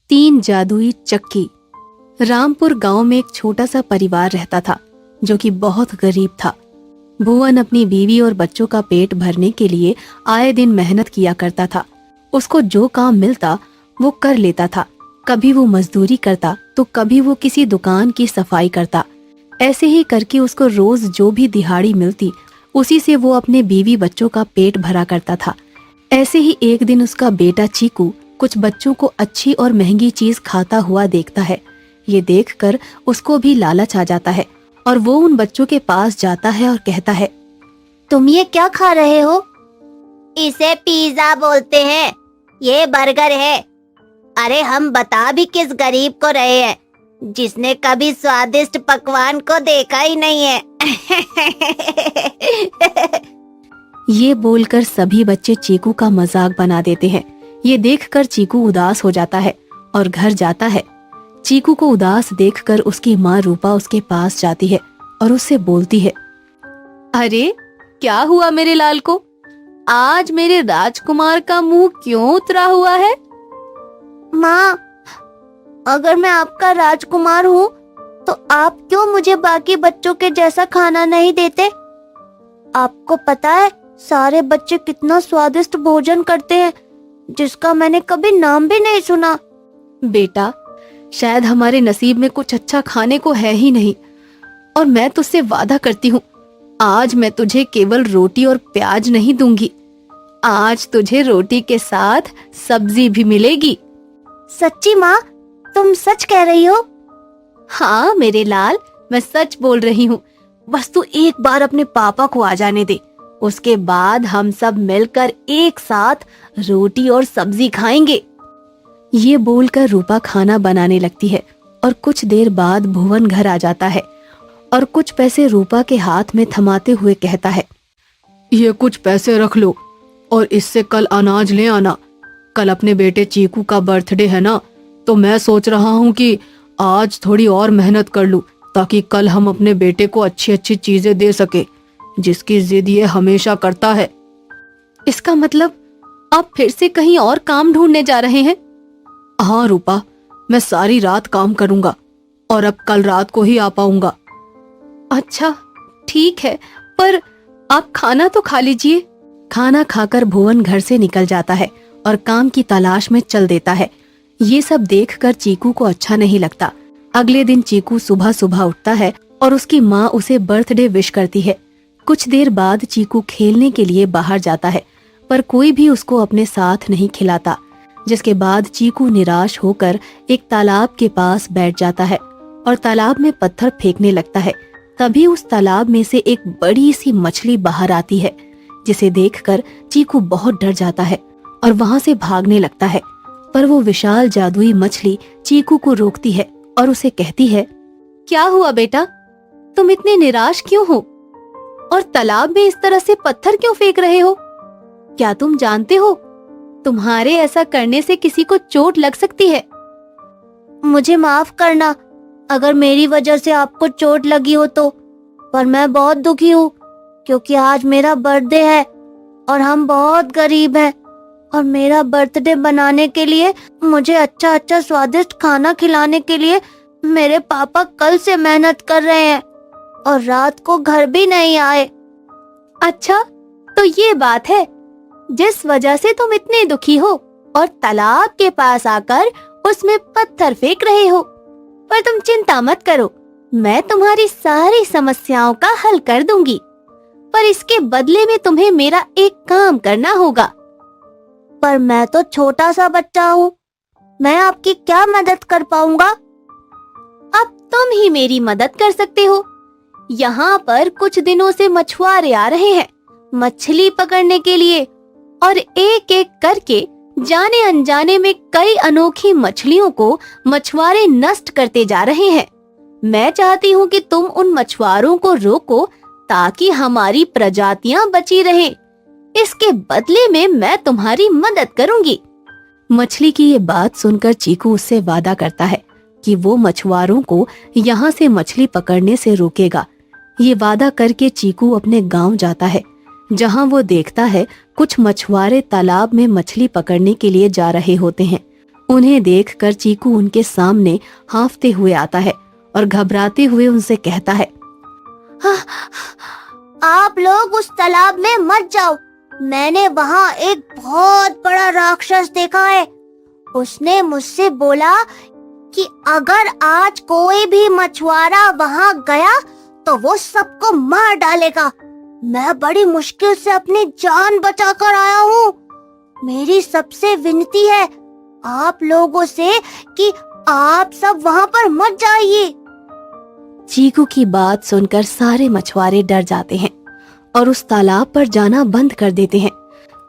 3 जादुई चक्की। रामपुर गांव में एक छोटा सा परिवार रहता था जो कि बहुत गरीब था। भुवन अपनी बीवी और बच्चों का पेट भरने के लिए आए दिन मेहनत किया करता था। उसको जो काम मिलता वो कर लेता था। कभी वो मजदूरी करता तो कभी वो किसी दुकान की सफाई करता। ऐसे ही करके उसको रोज जो भी दिहाड़ी मिलती उसी से वो अपने बीवी बच्चों का पेट भरा करता था। ऐसे ही एक दिन उसका बेटा चीकू कुछ बच्चों को अच्छी और महंगी चीज खाता हुआ देखता है। ये देखकर उसको भी लालच आ जाता है और वो उन बच्चों के पास जाता है और कहता है, तुम ये क्या खा रहे हो? इसे पिज्जा बोलते हैं, ये बर्गर है। अरे हम बता भी किस गरीब को रहे हैं जिसने कभी स्वादिष्ट पकवान को देखा ही नहीं है। ये बोलकर सभी बच्चे चीकू का मजाक बना देते हैं। ये देखकर चीकू उदास हो जाता है और घर जाता है। चीकू को उदास देखकर उसकी माँ रूपा उसके पास जाती है और उससे बोलती है, अरे क्या हुआ मेरे लाल को? आज मेरे राजकुमार का मुंह क्यों उतरा हुआ है? माँ, अगर मैं आपका राजकुमार हूँ तो आप क्यों मुझे बाकी बच्चों के जैसा खाना नहीं देते? आपको पता है सारे बच्चे कितना स्वादिष्ट भोजन करते हैं जिसका मैंने कभी नाम भी नहीं सुना। बेटा, शायद हमारे नसीब में कुछ अच्छा खाने को है ही नहीं, और मैं तुझसे वादा करती हूँ आज मैं तुझे केवल रोटी और प्याज नहीं दूंगी। आज तुझे रोटी के साथ सब्जी भी मिलेगी। सच्ची माँ, तुम सच कह रही हो? हाँ मेरे लाल, मैं सच बोल रही हूँ। बस तू एक बार अपने पापा को आ जाने दे, उसके बाद हम सब मिलकर एक साथ रोटी और सब्जी खाएंगे। ये बोलकर रूपा खाना बनाने लगती है और कुछ देर बाद भुवन घर आ जाता है और कुछ पैसे रूपा के हाथ में थमाते हुए कहता है, ये कुछ पैसे रख लो और इससे कल अनाज ले आना। कल अपने बेटे चीकू का बर्थडे है ना, तो मैं सोच रहा हूँ कि आज थोड़ी और मेहनत कर लूँ ताकि कल हम अपने बेटे को अच्छी अच्छी चीजें दे सके, जिसकी जिद ये हमेशा करता है। इसका मतलब आप फिर से कहीं और काम ढूंढने जा रहे हैं? हाँ रूपा, मैं सारी रात काम करूंगा और अब कल रात को ही आ पाऊंगा। अच्छा ठीक है, पर आप खाना तो खा लीजिए। खाना खाकर भुवन घर से निकल जाता है और काम की तलाश में चल देता है। ये सब देखकर चीकू को अच्छा नहीं लगता। अगले दिन चीकू सुबह सुबह उठता है और उसकी माँ उसे बर्थडे विश करती है। कुछ देर बाद चीकू खेलने के लिए बाहर जाता है, पर कोई भी उसको अपने साथ नहीं खिलाता। जिसके बाद चीकू निराश होकर एक तालाब के पास बैठ जाता है और तालाब में पत्थर फेंकने लगता है। तभी उस तालाब में से एक बड़ी सी मछली बाहर आती है, जिसे देखकर चीकू बहुत डर जाता है और वहां से भागने लगता है। पर वो विशाल जादुई मछली चीकू को रोकती है और उसे कहती है, क्या हुआ बेटा, तुम इतने निराश क्यों हो और तालाब में इस तरह से पत्थर क्यों फेंक रहे हो? क्या तुम जानते हो तुम्हारे ऐसा करने से किसी को चोट लग सकती है? मुझे माफ करना अगर मेरी वजह से आपको चोट लगी हो तो, पर मैं बहुत दुखी हूँ क्योंकि आज मेरा बर्थडे है और हम बहुत गरीब हैं और मेरा बर्थडे बनाने के लिए, मुझे अच्छा अच्छा स्वादिष्ट खाना खिलाने के लिए मेरे पापा कल से मेहनत कर रहे हैं और रात को घर भी नहीं आए। अच्छा, तो ये बात है जिस वजह से तुम इतने दुखी हो और तालाब के पास आकर उसमें पत्थर फेंक रहे हो। पर तुम चिंता मत करो, मैं तुम्हारी सारी समस्याओं का हल कर दूंगी, पर इसके बदले में तुम्हें मेरा एक काम करना होगा। पर मैं तो छोटा सा बच्चा हूँ, मैं आपकी क्या मदद कर पाऊंगा? अब तुम ही मेरी मदद कर सकते हो। यहाँ पर कुछ दिनों से मछुआरे आ रहे हैं मछली पकड़ने के लिए और एक एक करके जाने अनजाने में कई अनोखी मछलियों को मछुआरे नष्ट करते जा रहे हैं। मैं चाहती हूँ कि तुम उन मछुआरों को रोको ताकि हमारी प्रजातियां बची रहें। इसके बदले में मैं तुम्हारी मदद करूंगी। मछली की ये बात सुनकर चीकू उससे वादा करता है कि वो मछुआरों को यहाँ से मछली पकड़ने से रोकेगा। ये वादा करके चीकू अपने गांव जाता है, जहाँ वो देखता है कुछ मछुआरे तालाब में मछली पकड़ने के लिए जा रहे होते हैं। उन्हें देखकर चीकू उनके सामने हांफते हुए आता है और घबराते हुए उनसे कहता है, आप लोग उस तालाब में मत जाओ। मैंने वहाँ एक बहुत बड़ा राक्षस देखा है। उसने मुझसे बोला कि अगर आज कोई भी मछुआरा वहाँ गया तो वो सबको मार डालेगा। मैं बड़ी मुश्किल से अपनी जान बचाकर आया हूँ। मेरी सबसे विनती है आप लोगों से कि आप सब वहाँ पर मत जाइए। चीकू की बात सुनकर सारे मछुआरे डर जाते हैं और उस तालाब पर जाना बंद कर देते हैं।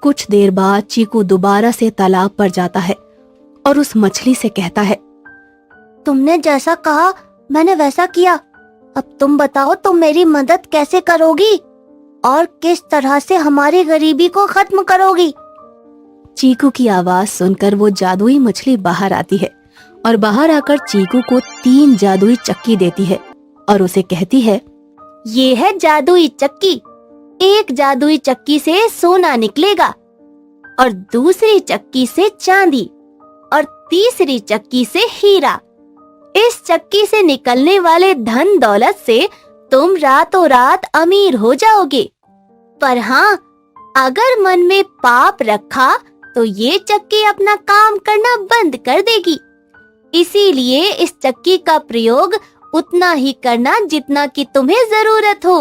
कुछ देर बाद चीकू दोबारा से तालाब पर जाता है और उस मछली से कहता है, तुमने जैसा कहा मैंने वैसा किया। अब तुम बताओ तुम मेरी मदद कैसे करोगी और किस तरह से हमारी गरीबी को खत्म करोगी। चीकू की आवाज सुनकर वो जादुई मछली बाहर आती है और बाहर आकर चीकू को 3 जादुई चक्की देती है और उसे कहती है, ये है जादुई चक्की। एक जादुई चक्की से सोना निकलेगा और दूसरी चक्की से चांदी और तीसरी चक्की से हीरा। इस चक्की से निकलने वाले धन दौलत से तुम रातों रात अमीर हो जाओगे। पर हाँ, अगर मन में पाप रखा तो ये चक्की अपना काम करना बंद कर देगी। इसीलिए इस चक्की का प्रयोग उतना ही करना जितना कि तुम्हें जरूरत हो।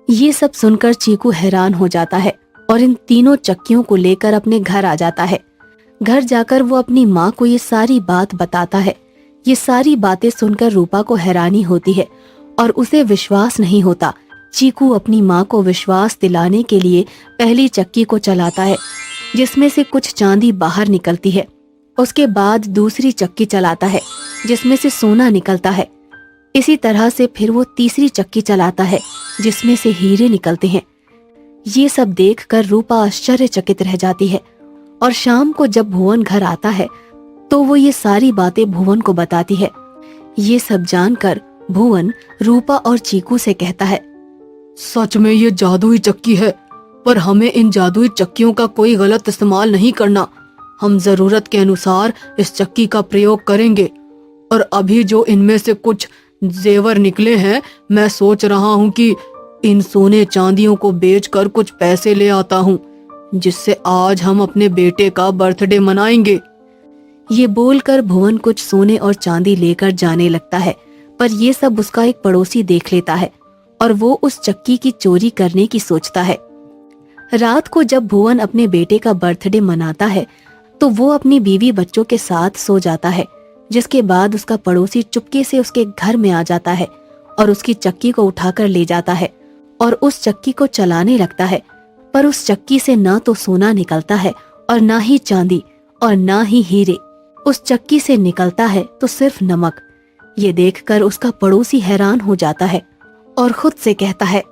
ये सब सुनकर चीकू हैरान हो जाता है और इन तीनों चक्कियों को लेकर अपने घर आ जाता है। घर जाकर वो अपनी माँ को ये सारी बात बताता है। ये सारी बातें सुनकर रूपा को हैरानी होती है और उसे विश्वास नहीं होता। चीकू अपनी माँ को विश्वास दिलाने के लिए पहली चक्की को चलाता है जिसमें से कुछ चांदी बाहर निकलती है। उसके बाद दूसरी चक्की चलाता है जिसमें से सोना निकलता है। इसी तरह से फिर वो तीसरी चक्की चलाता है जिसमें से हीरे निकलते हैं। ये सब देखकर रूपा आश्चर्यचकित रह जाती है और शाम को जब भुवन घर आता है तो वो ये सारी बातें भुवन को बताती है। ये सब जानकर भुवन रूपा और चीकू से कहता है, सच में ये जादुई चक्की है, पर हमें इन जादुई चक्कियों का कोई गलत इस्तेमाल नहीं करना। हम जरूरत के अनुसार इस चक्की का प्रयोग करेंगे। और अभी जो इनमें से कुछ जेवर निकले हैं, मैं सोच रहा हूँ कि इन सोने चांदियों को बेचकर कुछ पैसे ले आता हूँ, जिससे आज हम अपने बेटे का बर्थडे मनाएंगे। ये बोलकर भुवन कुछ सोने और चांदी लेकर जाने लगता है, पर ये सब उसका एक पड़ोसी देख लेता है और वो उस चक्की की चोरी करने की सोचता है। रात को जब भुवन अपने बेटे का बर्थडे मनाता है तो वो अपनी बीवी बच्चों के साथ सो जाता है, जिसके बाद उसका पड़ोसी चुपके से उसके घर में आ जाता है और उसकी चक्की को उठाकर ले जाता है और उस चक्की को चलाने लगता है। पर उस चक्की से ना तो सोना निकलता है और ना ही चांदी और ना ही हीरे। उस चक्की से निकलता है तो सिर्फ नमक। ये देखकर उसका पड़ोसी हैरान हो जाता है और खुद से कहता है,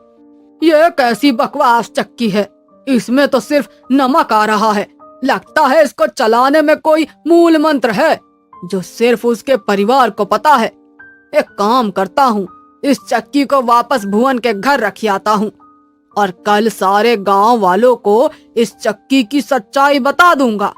ये कैसी बकवास चक्की है, इसमें तो सिर्फ नमक आ रहा है। लगता है इसको चलाने में कोई मूल मंत्र है जो सिर्फ उसके परिवार को पता है। एक काम करता हूँ, इस चक्की को वापस भुवन के घर रख आता हूँ और कल सारे गांव वालों को इस चक्की की सच्चाई बता दूंगा।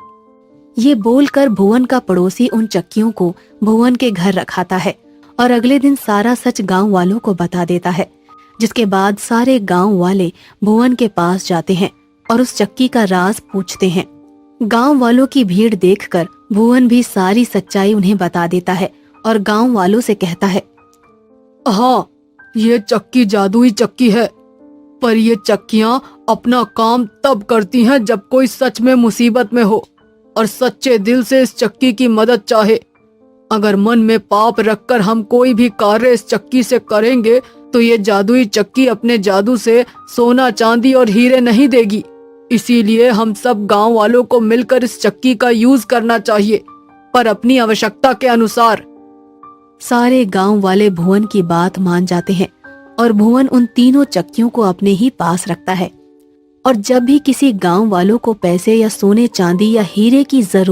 ये बोलकर भुवन का पड़ोसी उन चक्कियों को भुवन के घर रखाता है और अगले दिन सारा सच गांव वालों को बता देता है, जिसके बाद सारे गांव वाले भुवन के पास जाते हैं और उस चक्की का राज पूछते हैं। गांव वालों की भीड़ देखकर भुवन भी सारी सच्चाई उन्हें बता देता है और गांव वालों से कहता है, हाँ, ये चक्की जादुई चक्की है, पर ये चक्कियाँ अपना काम तब करती हैं जब कोई सच में मुसीबत में हो और सच्चे दिल से इस चक्की की मदद चाहे। अगर मन में पाप रखकर हम कोई भी कार्य इस चक्की से करेंगे तो ये जादुई चक्की अपने जादू से सोना चांदी और हीरे नहीं देगी। इसीलिए हम सब गांव वालों को मिलकर इस चक्की का यूज करना चाहिए, पर अपनी आवश्यकता के अनुसार। सारे गांव वाले भुवन की बात मान जाते हैं और भुवन उन तीनों चक्कियों को अपने ही पास रखता है। और जब भी किसी गांव वालों को पैसे या सोने चांदी या हीरे की जरूरत